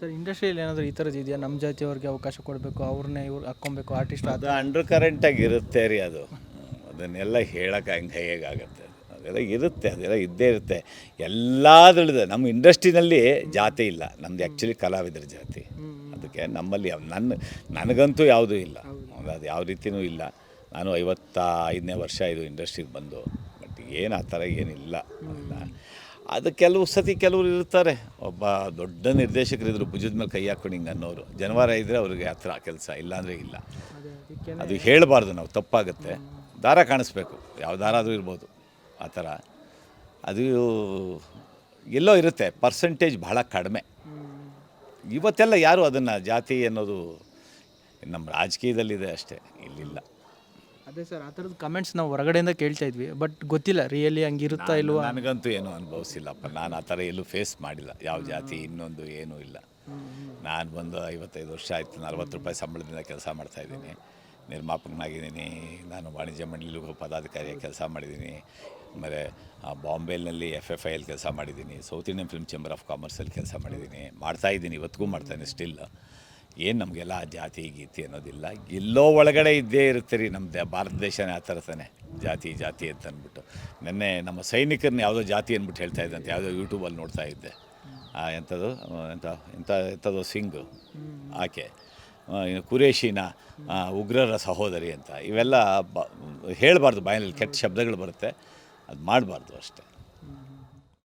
Sir ಇಂಡಸ್ಟ್ರಿಯಲ್ಲಿ ಏನಾದರೂ ಈ ಥರದ್ದು ಇದೆಯಾ? ನಮ್ಮ ಜಾತಿಯವ್ರಿಗೆ ಅವಕಾಶ ಕೊಡಬೇಕು, ಅವ್ರನ್ನೇ ಇವ್ರು ಹಾಕ್ಕೊಬೇಕು ಆರ್ಟಿಸ್ಟ್ ಅದು ಅಂಡರ್ ಕರೆಂಟಾಗಿ ಇರುತ್ತೆ ರೀ ಅದು. ಅದನ್ನೆಲ್ಲ ಹೇಳೋಕೆ ಹಂಗೆ ಹೇಗಾಗುತ್ತೆ? ಅದೆಲ್ಲ ಇರುತ್ತೆ, ಅದೆಲ್ಲ ಇದ್ದೇ ಇರುತ್ತೆ. ಎಲ್ಲದರಲ್ಲಿದೆ. ನಮ್ಮ ಇಂಡಸ್ಟ್ರಿನಲ್ಲಿ ಜಾತಿ ಇಲ್ಲ. ನಮ್ಮದು ಆ್ಯಕ್ಚುಲಿ ಕಲಾವಿದರ ಜಾತಿ. ಅದಕ್ಕೆ ನಮ್ಮಲ್ಲಿ ನನಗಂತೂ ಯಾವುದೂ ಇಲ್ಲ. ಅದು ಯಾವ ರೀತಿಯೂ ಇಲ್ಲ. ನಾನು 55ನೇ ವರ್ಷ ಇದು ಇಂಡಸ್ಟ್ರಿಗೆ ಬಂದು. ಬಟ್ ಏನು ಆ ಥರ ಏನಿಲ್ಲ. ಅದು ಕೆಲವು ಸತಿ ಕೆಲವರು ಇರ್ತಾರೆ. ಒಬ್ಬ ದೊಡ್ಡ ನಿರ್ದೇಶಕರಿದ್ರು, ಭುಜದ ಮೇಲೆ ಕೈ ಹಾಕ್ಕೊಂಡು ಹಿಂಗೆ ಅನ್ನೋರು. ಜನವಾರ ಇದ್ದರೆ ಅವ್ರಿಗೆ ಆ ಥರ ಕೆಲಸ, ಇಲ್ಲಾಂದರೆ ಇಲ್ಲ. ಅದು ಹೇಳಬಾರ್ದು, ನಾವು ತಪ್ಪಾಗುತ್ತೆ. ದಾರ ಕಾಣಿಸ್ಬೇಕು, ಯಾವ ದಾರ ಆದರೂ ಇರ್ಬೋದು. ಆ ಥರ ಅದು ಎಲ್ಲೋ ಇರುತ್ತೆ. ಪರ್ಸೆಂಟೇಜ್ ಬಹಳ ಕಡಿಮೆ. ಇವತ್ತೆಲ್ಲ ಯಾರು ಅದನ್ನು ಜಾತಿ ಅನ್ನೋದು ನಮ್ಮ ರಾಜಕೀಯದಲ್ಲಿದೆ ಅಷ್ಟೇ, ಇಲ್ಲಿಲ್ಲ. ಅದೇ ಸರ್, ಆ ಥರದ್ದು ಕಮೆಂಟ್ಸ್ ನಾವು ಹೊರಗಡೆಯಿಂದ ಕೇಳ್ತಾ ಇದ್ವಿ. ಬಟ್ ಗೊತ್ತಿಲ್ಲ ರಿಯಲಿ ಹಂಗಿರುತ್ತಾ ಇಲ್ವಾ. ನನಗಂತೂ ಏನೂ ಅನುಭವಿಸಿಲ್ಲಪ್ಪ. ನಾನು ಆ ಥರ ಎಲ್ಲೂ ಫೇಸ್ ಮಾಡಿಲ್ಲ. ಯಾವ ಜಾತಿ ಇನ್ನೊಂದು ಏನೂ ಇಲ್ಲ. ನಾನು ಬಂದು 55 ವರ್ಷ ಆಯಿತು. 40 ರೂಪಾಯಿ ಸಂಬಳದಿಂದ ಕೆಲಸ ಮಾಡ್ತಾಯಿದ್ದೀನಿ. ನಿರ್ಮಾಪಕನಾಗಿದ್ದೀನಿ. ನಾನು ವಾಣಿಜ್ಯ ಮಂಡಳಿಗೂ ಪದಾಧಿಕಾರಿಯಾಗಿ ಕೆಲಸ ಮಾಡಿದ್ದೀನಿ. ಆಮೇಲೆ ಬಾಂಬೆನಲ್ಲಿ FFIಯಲ್ಲಿ ಕೆಲಸ ಮಾಡಿದ್ದೀನಿ. South Indian film chamber of ಕಾಮರ್ಸಲ್ಲಿ ಕೆಲಸ ಮಾಡಿದ್ದೀನಿ. ಮಾಡ್ತಾಯಿದ್ದೀನಿ, ಇವತ್ತಿಗೂ ಮಾಡ್ತಾಯಿದ್ದೀನಿ ಸ್ಟಿಲ್. ಏನು ನಮಗೆಲ್ಲ ಜಾತಿ ಗೀತಿ ಅನ್ನೋದಿಲ್ಲ. ಎಲ್ಲೋ ಒಳಗಡೆ ಇದ್ದೇ ಇರುತ್ತೆ ರೀ. ನಮ್ಮ ಭಾರತ ದೇಶನೇ ಆ ಥರ ತಾನೆ, ಜಾತಿ ಅಂತ ಅಂದ್ಬಿಟ್ಟು. ನೆನ್ನೆ ನಮ್ಮ ಸೈನಿಕರನ್ನ ಯಾವುದೋ ಜಾತಿ ಅಂದ್ಬಿಟ್ಟು ಹೇಳ್ತಾ ಇದ್ದಂತೆ, ಯಾವುದೋ ಯೂಟ್ಯೂಬಲ್ಲಿ ನೋಡ್ತಾ ಇದ್ದೆ. ಎಂಥದ್ದು ಸಿಂಗು ಆಕೆ, ಕುರೇಶಿನ ಉಗ್ರರ ಸಹೋದರಿ ಅಂತ. ಇವೆಲ್ಲ ಹೇಳಬಾರ್ದು, ಬಾಯಲ್ಲಿ ಕೆಟ್ಟ ಶಬ್ದಗಳು ಬರುತ್ತೆ. ಅದು ಮಾಡಬಾರ್ದು ಅಷ್ಟೇ.